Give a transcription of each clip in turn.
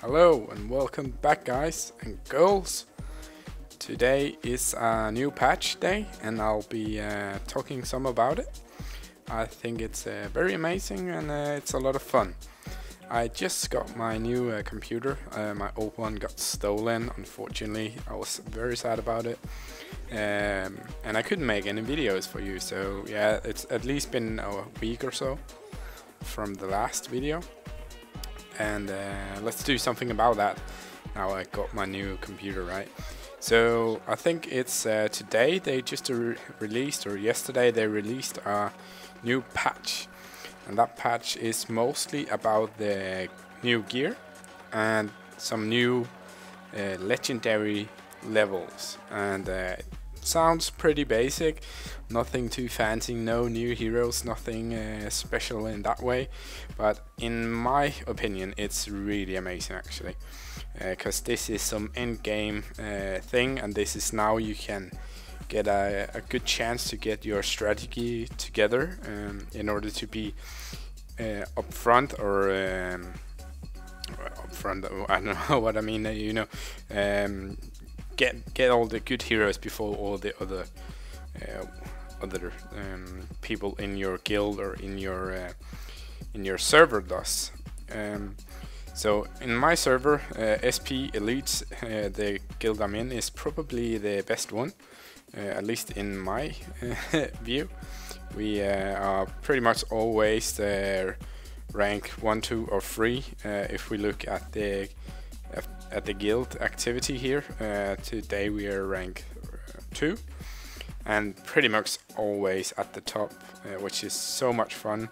Hello and welcome back, guys and girls. Today is a new patch day and I'll be talking some about it. I think it's very amazing and it's a lot of fun. I just got my new computer. My old one got stolen, unfortunately. I was very sad about it. And I couldn't make any videos for you, so yeah, it's at least been a week or so from the last video. And let's do something about that. Now I got my new computer, right? So I think it's today they just released, or yesterday they released a new patch, and that patch is mostly about the new gear and some new legendary levels. And sounds pretty basic, nothing too fancy, no new heroes, nothing special in that way, but in my opinion it's really amazing actually, because this is some end game thing, and this is now you can get a good chance to get your strategy together in order to be up front, or up front, I don't know what I mean, you know, get all the good heroes before all the other people in your guild or in your server does. So in my server, SP Elites, the guild I'm in, is probably the best one, at least in my view. We are pretty much always rank 1, 2 or 3 if we look at the guild activity here. Today we are rank 2 and pretty much always at the top, which is so much fun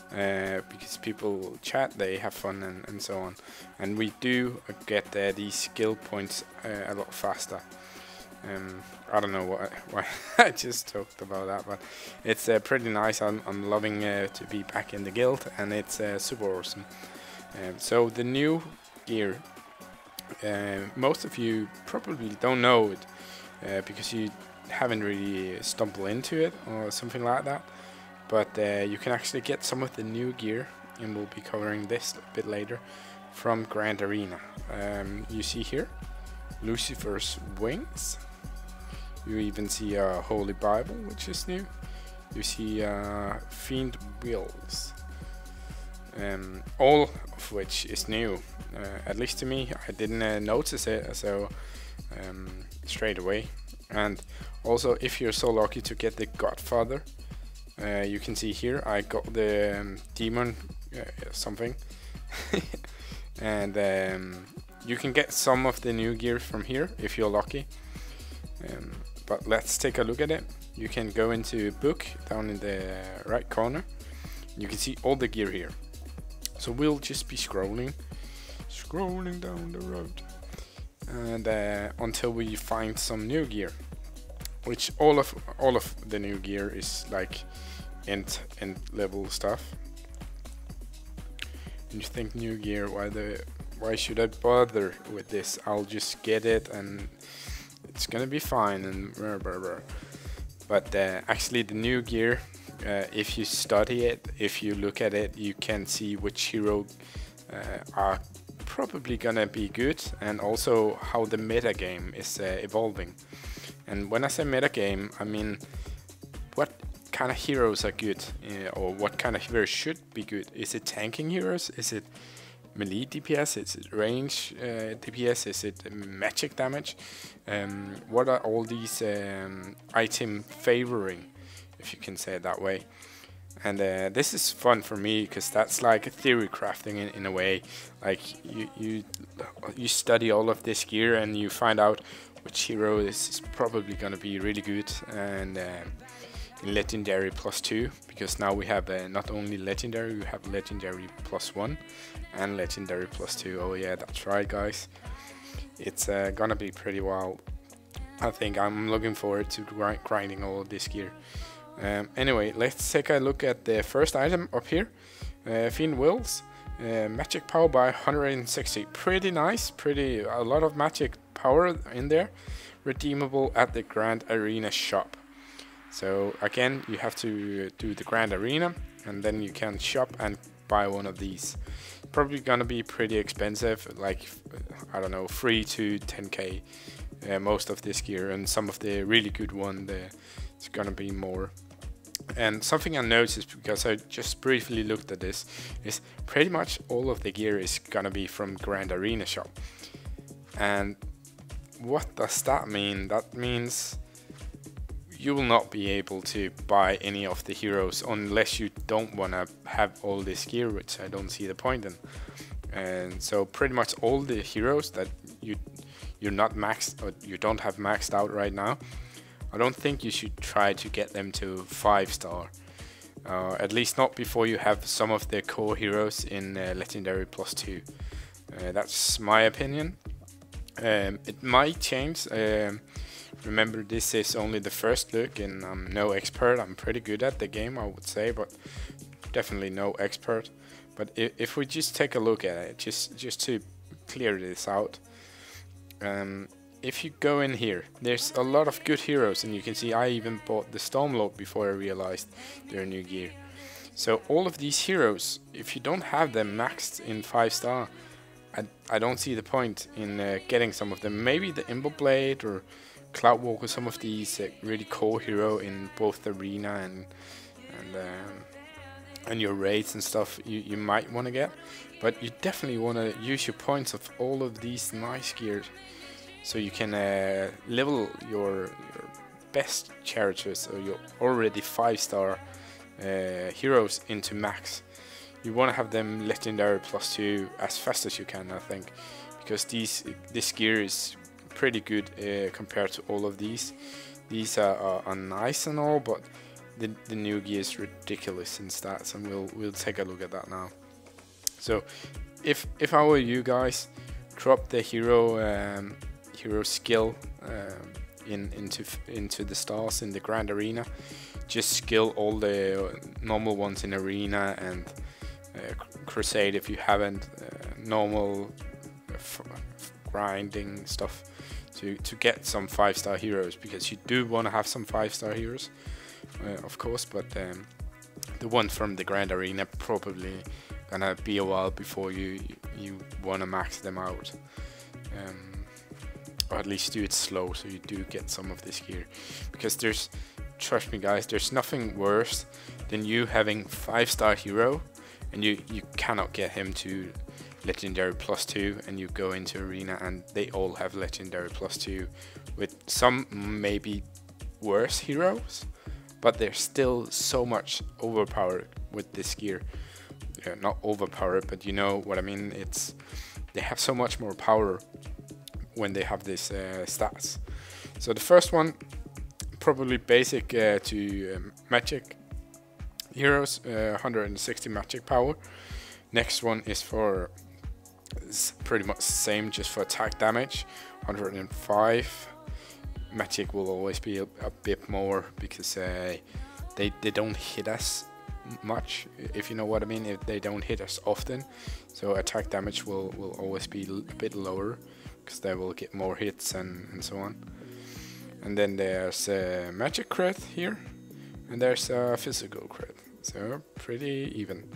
because people chat, they have fun and so on, and we do get these skill points a lot faster. I don't know why I just talked about that, but it's pretty nice. I'm loving to be back in the guild, and it's super awesome. So the new gear, most of you probably don't know it because you haven't really stumbled into it or something like that, but you can actually get some of the new gear, and we'll be covering this a bit later, from Grand Arena. You see here Lucifer's wings. You even see a Holy Bible, which is new. You see Fiend wheels, all of which is new, at least to me. I didn't notice it so straight away. And also, if you're so lucky to get the Godfather, you can see here I got the demon something and you can get some of the new gear from here if you're lucky. But let's take a look at it. You can go into book down in the right corner. You can see all the gear here. So we'll just be scrolling down the road, and until we find some new gear, which all of the new gear is like end level stuff. And you think new gear, why should I bother with this? I'll just get it and it's gonna be fine and blah, blah, blah. But actually the new gear, if you study it, if you look at it, you can see which hero are probably gonna be good, and also how the meta game is evolving. And when I say meta game, I mean what kind of heroes are good, or what kind of heroes should be good. Is it tanking heroes? Is it melee DPS? Is it range DPS? Is it magic damage? What are all these item favoring, if you can say it that way? And this is fun for me because that's like theory crafting in a way. Like you study all of this gear and you find out which hero is probably gonna be really good, and in legendary +2, because now we have not only legendary, we have legendary +1 and legendary +2. Oh yeah, that's right, guys. It's gonna be pretty wild. I think I'm looking forward to grinding all of this gear. Anyway, let's take a look at the first item up here. Fiend wheels, magic power by 160. Pretty nice, a lot of magic power in there. Redeemable at the Grand Arena shop. So again, you have to do the Grand Arena, and then you can shop and buy one of these. probably gonna be pretty expensive, like I don't know, 3 to 10k. Most of this gear, and some of the really good one, it's gonna be more. And something I noticed, because I just briefly looked at this, is pretty much all of the gear is gonna be from Grand Arena shop. And what does that mean? That means you will not be able to buy any of the heroes unless you don't want to have all this gear, which I don't see the point in. And so pretty much all the heroes that you're not maxed, or you don't have maxed out right now, I don't think you should try to get them to 5-star. At least not before you have some of the core heroes in Legendary +2. That's my opinion. It might change. Remember, this is only the first look, and I'm no expert. I'm pretty good at the game, I would say, but definitely no expert. But if we just take a look at it, just to clear this out, if you go in here, there's a lot of good heroes, and you can see I even bought the Stormlord before I realized their new gear. So all of these heroes, if you don't have them maxed in 5-star, I don't see the point in getting some of them. Maybe the Imberblade or Cloudwalker, some of these really core hero in both the arena and your raids and stuff you might want to get, but you definitely want to use your points of all of these nice gears, so you can level your best characters, or your already 5-star heroes, into max. You want to have them Legendary +2 as fast as you can, I think, because this gear is pretty good compared to all of these. These are nice and all, but the new gear is ridiculous in stats, and we'll take a look at that now. So if I were you guys, drop the hero skill into the stars in the Grand Arena. Just skill all the normal ones in arena and Crusade if you haven't, normal grinding stuff to get some 5-star heroes, because you do want to have some 5-star heroes, of course, but the ones from the Grand Arena probably gonna be a while before you want to max them out, or at least do it slow so you do get some of this gear, because trust me guys, there's nothing worse than you having 5-star hero and you cannot get him to Legendary +2, and you go into arena and they all have Legendary +2 with some maybe worse heroes, but they're still so much overpowered with this gear. Not overpowered, but you know what I mean. They have so much more power when they have these stats. So the first one, probably basic to magic heroes, 160 magic power. Next one is for, it's pretty much the same, just for attack damage, 105. Magic will always be a bit more, because they don't hit us much, if you know what I mean. If they don't hit us often, so attack damage will always be a bit lower, because they will get more hits and so on. And then there's a magic crit here, and there's a physical crit, so pretty even.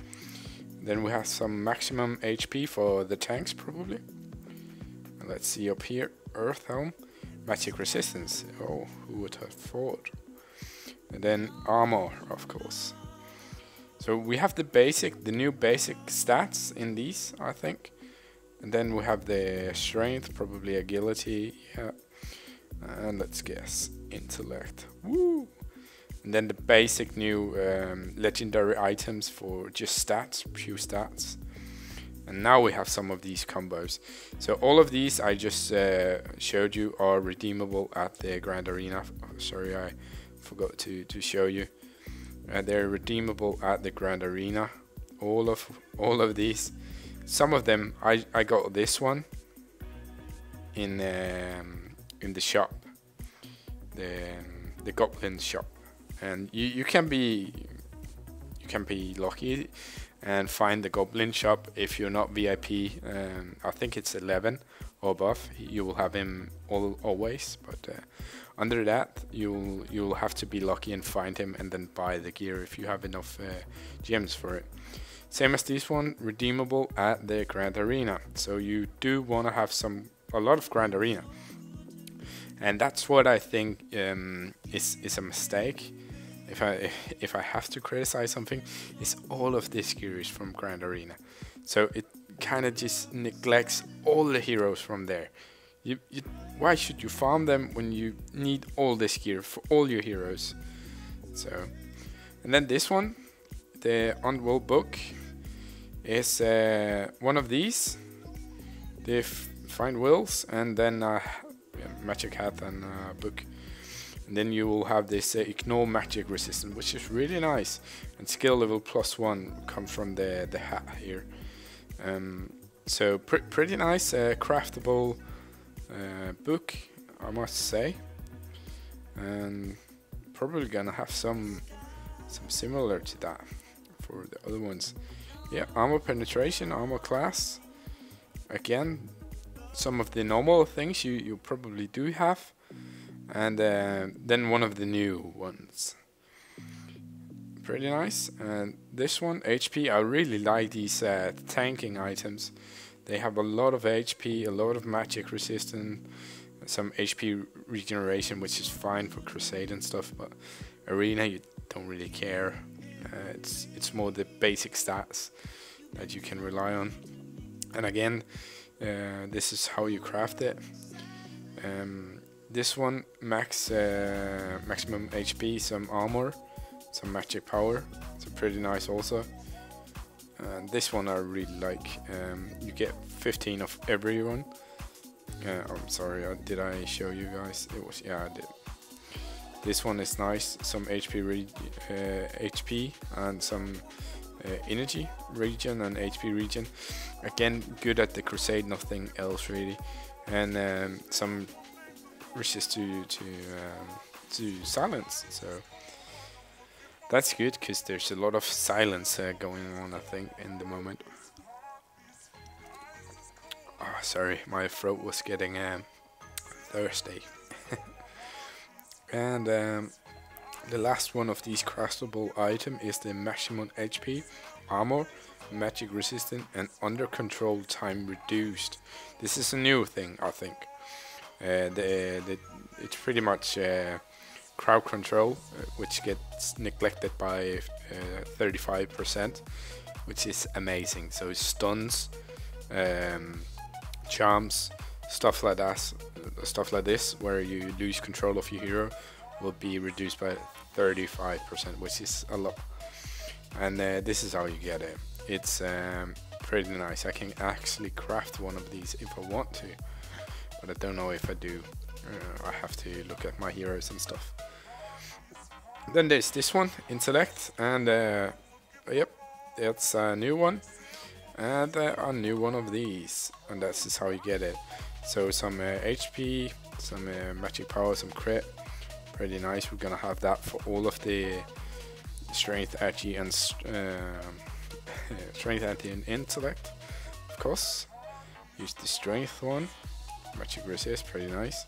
Then we have some maximum HP for the tanks probably. And let's see up here, Earth Helm, magic resistance. Oh, who would have thought? And then armor, of course. So we have the new basic stats in these, I think. And then we have the strength, probably agility, yeah. And let's guess, intellect. Woo! And then the basic new legendary items for just stats, pure stats. And now we have some of these combos. So all of these I just showed you are redeemable at the Grand Arena. Sorry, I forgot to show you. They're redeemable at the Grand Arena. All of these. Some of them I got this one in the shop, the Goblin shop, and you can be lucky and find the Goblin shop if you're not VIP. I think it's 11 or above. You will have him always, but under that you'll have to be lucky and find him, and then buy the gear if you have enough gems for it. Same as this one, redeemable at the Grand Arena. So you do want to have a lot of Grand Arena, and that's what I think is a mistake. If I have to criticize something, is all of this gear is from Grand Arena, so it kind of just neglects all the heroes from there. Why should you farm them when you need all this gear for all your heroes? So, and then this one, the Unworld book, is one of these. The Find Wills, and then Magic Hat and book. And then you will have this Ignore Magic Resistance, which is really nice. And skill level +1 comes from the hat here. So pretty nice, craftable book, I must say. And probably gonna have some similar to that for the other ones. Yeah, armor penetration, armor class. Again, some of the normal things you probably do have. And then one of the new ones. Pretty nice. And this one, HP, I really like these tanking items. They have a lot of HP, a lot of magic resistance, some HP regeneration, which is fine for Crusade and stuff, but Arena you don't really care. It's more the basic stats that you can rely on. And again, this is how you craft it. This one, maximum HP, some armor, some magic power. So pretty nice also. And this one I really like. You get 15 of everyone. I'm sorry, did I show you guys? It was, yeah, I did. This one is nice. Some HP and some energy regen and HP regen. Again, good at the Crusade, nothing else really. And some resist to silence, so that's good because there's a lot of silence going on, I think, in the moment. Oh, sorry, my throat was getting thirsty. And the last one of these craftable item is the maximum HP, armor, magic resistant, and under control time reduced. This is a new thing, I think. It's pretty much crowd control, which gets neglected by 35%, which is amazing. So stuns, charms, stuff like that, stuff like this, where you lose control of your hero, will be reduced by 35%, which is a lot. And this is how you get it. It's pretty nice. I can actually craft one of these if I want to, but I don't know if I do. I have to look at my heroes and stuff. Then there's this one, Intellect, and yep, it's a new one, and a new one of these, and that's just how you get it. So some HP, some magic power, some crit, pretty nice. We're gonna have that for all of the strength, agi, and strength, anti, and intellect, of course. Use the strength one. Magic resist, pretty nice.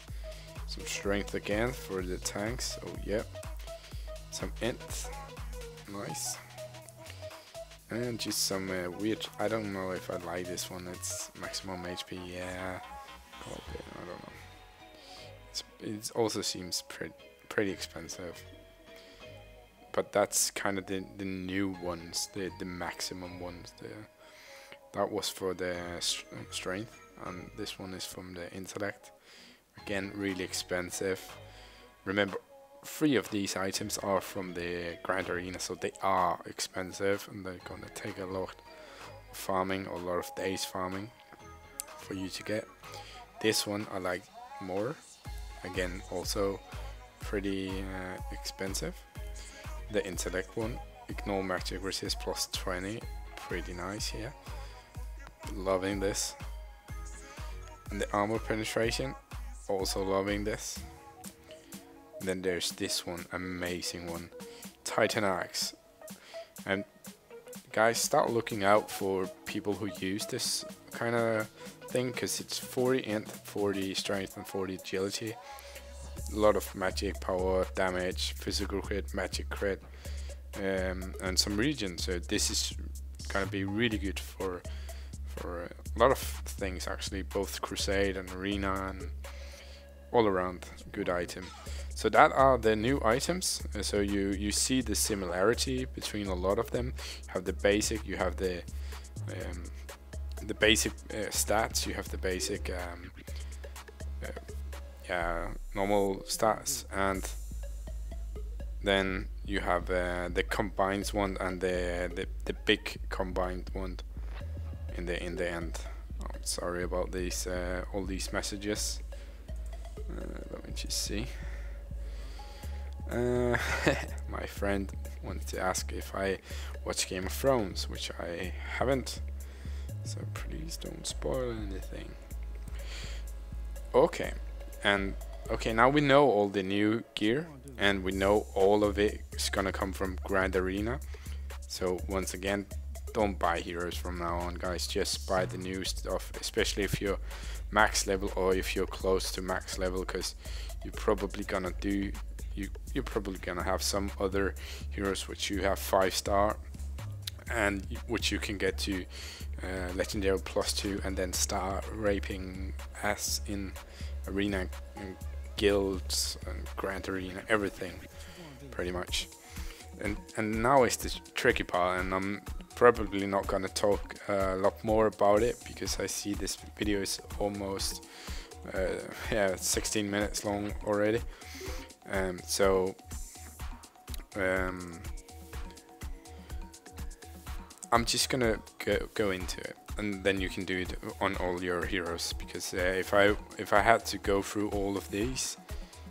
Some strength again for the tanks. Oh yeah. Some int, nice. And just some weird. I don't know if I like this one. It's maximum HP. Yeah. Okay, I don't know. It also seems pretty expensive. But that's kind of the new ones, the maximum ones. That was for the strength. And this one is from the intellect. Again, really expensive. Remember, 3 of these items are from the Grand Arena, so they are expensive, and they're gonna take a lot of farming, a lot of days farming for you to get. This one I like more. Again, also pretty expensive. The intellect one, ignore magic resist +20, pretty nice here. Loving this. And the armor penetration, also loving this. And then there's this one, amazing one, Titan Axe. And guys, start looking out for people who use this kind of thing, because it's 40 int, 40 strength, and 40 agility. A lot of magic power, damage, physical crit, magic crit, and some regen. So this is gonna be really good for a lot of things actually, both Crusade and Arena and all around good item. So that are the new items. So you see the similarity between a lot of them. You have the basic, you have the basic stats, you have the basic normal stats, and then you have the combined one and the big combined one in the end. I'm sorry about these all these messages. Let me just see. My friend wanted to ask if I watch Game of Thrones, which I haven't, so please don't spoil anything. Okay, and okay, now we know all the new gear, and we know all of it is gonna come from Grand Arena. So once again, don't buy heroes from now on, guys. Just buy the new stuff, especially if you're max level or if you're close to max level, because you're probably gonna you're probably gonna have some other heroes which you have 5-star and which you can get to legendary +2 and then start raping as in arena and guilds and Grand Arena, everything pretty much. And now is the tricky part, and I'm probably not gonna talk a lot more about it because I see this video is almost 16 minutes long already. I'm just gonna go into it, and then you can do it on all your heroes, because if I had to go through all of these,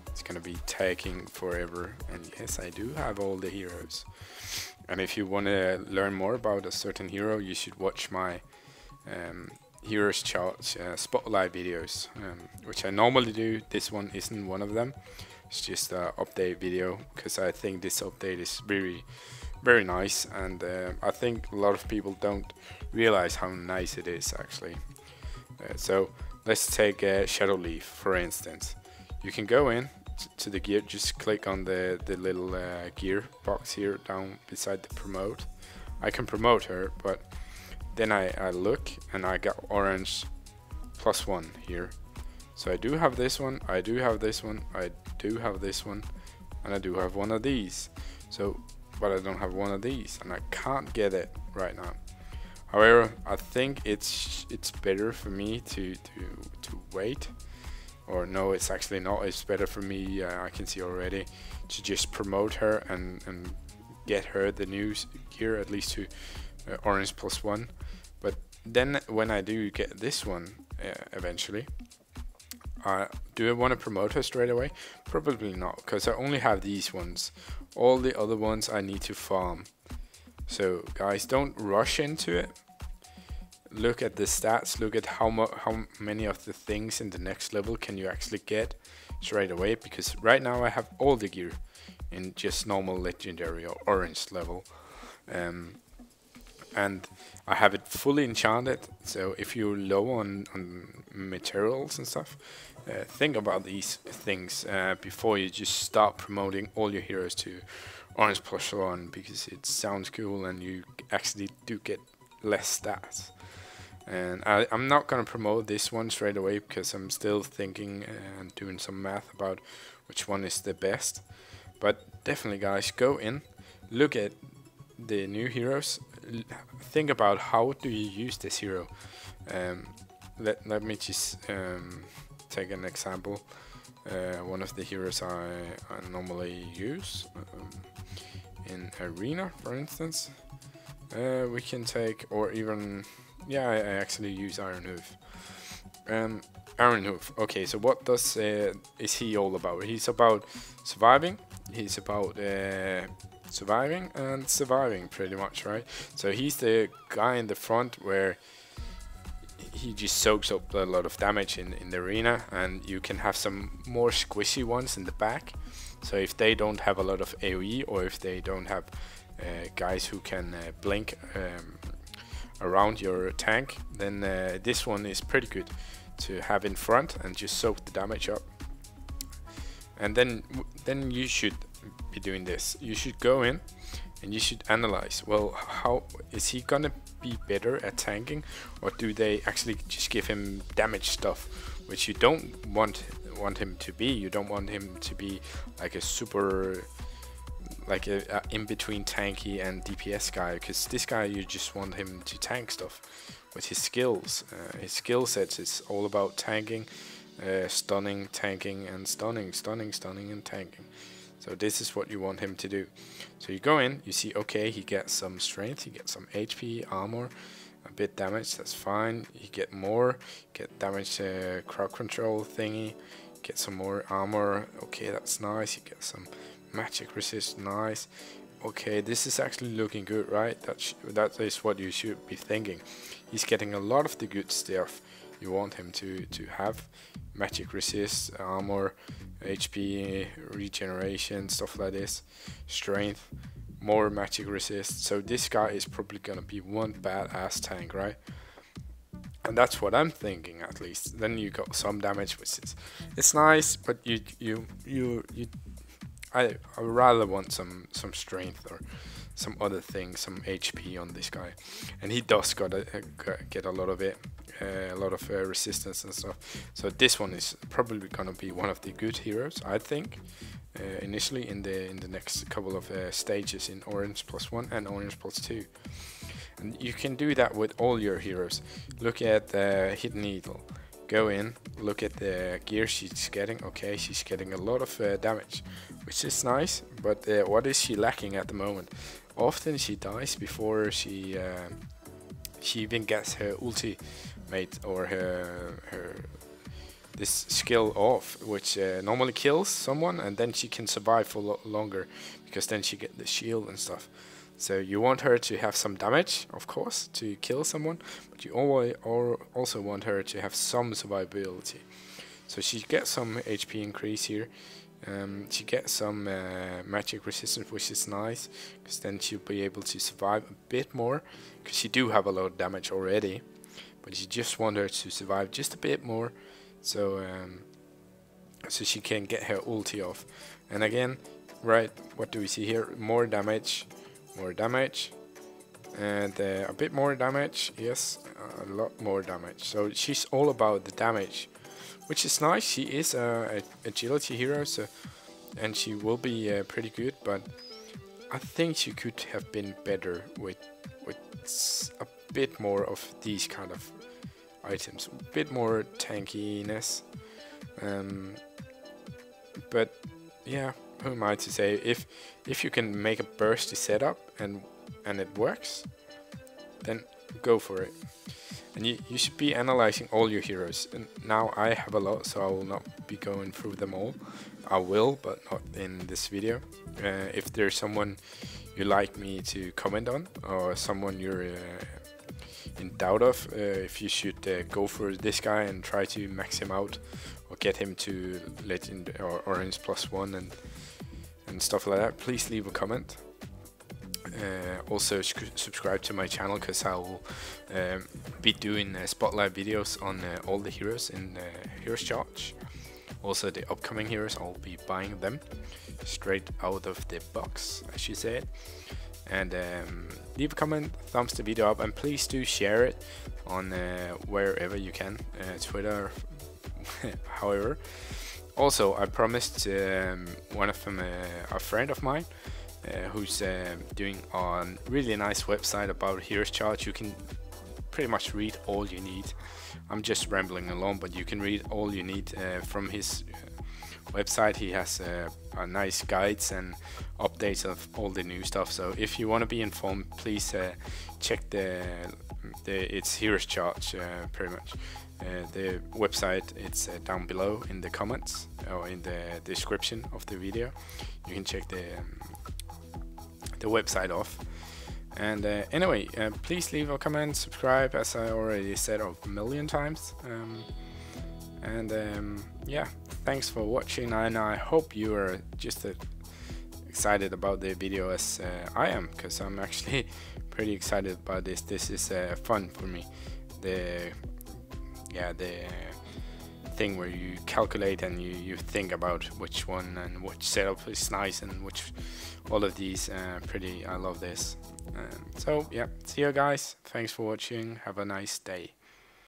it's gonna be taking forever. And yes, I do have all the heroes, and if you want to learn more about a certain hero, you should watch my heroes chart spotlight videos, which I normally do. This one isn't one of them. It's just an update video, because I think this update is very nice, and I think a lot of people don't realize how nice it is actually. So let's take Shadow Leaf for instance. You can go in to the gear, just click on the little gear box here down beside the promote. I can promote her, but then I look and I got orange +1 here. So I do have this one, I do have this one, I do have this one, and I do have one of these. So, but I don't have one of these, and I can't get it right now. However, I think it's better for me to wait. Or no, it's actually not. It's better for me, I can see already, to just promote her and get her the new gear, at least to orange +1. But then when I do get this one eventually, do I want to promote her straight away? Probably not, because I only have these ones. All the other ones I need to farm. So guys, don't rush into it. Look at the stats, look at how many of the things in the next level can you actually get straight away, because right now I have all the gear in just normal legendary or orange level, and I have it fully enchanted. So if you're low on materials and stuff, think about these things before you just start promoting all your heroes to orange +1, because it sounds cool and you actually do get less stats. And I'm not gonna promote this one straight away, because I'm still thinking and doing some math about which one is the best. But definitely guys, go in, look at the new heroes, think about how do you use this hero. Let me just take an example. One of the heroes I normally use in Arena, for instance. We can take, or even, yeah, I actually use Iron Hoof. Iron Hoof. Okay, so what does is he all about? He's about surviving. He's about surviving and surviving, pretty much, right? So he's the guy in the front where he just soaks up a lot of damage in the arena, and you can have some more squishy ones in the back. So if they don't have a lot of AoE, or if they don't have guys who can blink around your tank, then this one is pretty good to have in front and just soak the damage up. And then you should be doing this. You should go in and you should analyze, well, how is he gonna be better at tanking, or do they actually just give him damage stuff, which you don't want him to be. You don't want him to be like a super, like a in-between tanky and DPS guy, because this guy, you just want him to tank stuff with his skills. His skill sets is all about tanking, stunning, tanking, and stunning, and tanking. So this is what you want him to do. So you go in, you see, okay, he gets some strength, he gets some HP, armor, a bit damage, that's fine. You get more, get damage, crowd control thingy, get some more armor, okay, that's nice. You get some magic resist, nice. Okay, this is actually looking good, right? That is what you should be thinking. He's getting a lot of the good stuff you want him to have. Magic resist, armor, HP, regeneration, stuff like this, strength, more magic resist. So this guy is probably gonna be one badass tank, right? And that's what I'm thinking, at least. Then you got some damage, which is, it's nice, but I rather want some strength or some other thing, some HP on this guy, and he does get a lot of it, a lot of resistance and stuff. So this one is probably gonna be one of the good heroes, I think, initially in the next couple of stages in Orange +1 and Orange +2. And you can do that with all your heroes. Look at the Hidden Needle. Go in, look at the gear she's getting. Okay, she's getting a lot of damage, which is nice, but what is she lacking at the moment? Often she dies before she even gets her ultimate or her this skill off, which normally kills someone, and then she can survive for longer, because then she get the shield and stuff. So you want her to have some damage, of course, to kill someone, but you also want her to have some survivability. So she gets some HP increase here. She gets some magic resistance, which is nice, because then she'll be able to survive a bit more, because she do have a lot of damage already, but you just want her to survive just a bit more, so so she can get her ulti off. And again, right, what do we see here? More damage, and a bit more damage, yes, a lot more damage. So she's all about the damage, which is nice. She is a agility hero, so, and she will be pretty good, but I think she could have been better with a bit more of these kind of items, a bit more tankiness. But yeah, who am I to say? If you can make a bursty setup and it works, then go for it. And you should be analyzing all your heroes. And now I have a lot, so I will not be going through them all. I will, but not in this video. If there's someone you like me to comment on, or someone you're in doubt of, if you should go for this guy and try to max him out, or get him to Legend or Orange +1 and stuff like that, please leave a comment. Also subscribe to my channel, because I will be doing spotlight videos on all the heroes in Heroes Charge. Also the upcoming heroes, I'll be buying them straight out of the box, as you said. And leave a comment, thumbs the video up, and please do share it on wherever you can, Twitter, however. Also, I promised one of them, a friend of mine, who's doing a really nice website about Heroes Charge. You can pretty much read all you need. I'm just rambling along, but you can read all you need from his website. He has nice guides and updates of all the new stuff. So if you want to be informed, please check it's Heroes Charge, pretty much. The website, it's down below in the comments or in the description of the video. You can check the website off. And anyway, please leave a comment, subscribe, as I already said a million times. Yeah, thanks for watching, and I hope you are just excited about the video as I am, because I'm actually pretty excited about this. This is fun for me. The thing where you calculate and you think about which one and which setup is nice and which all of these pretty. I love this. So yeah, see you guys. Thanks for watching. Have a nice day.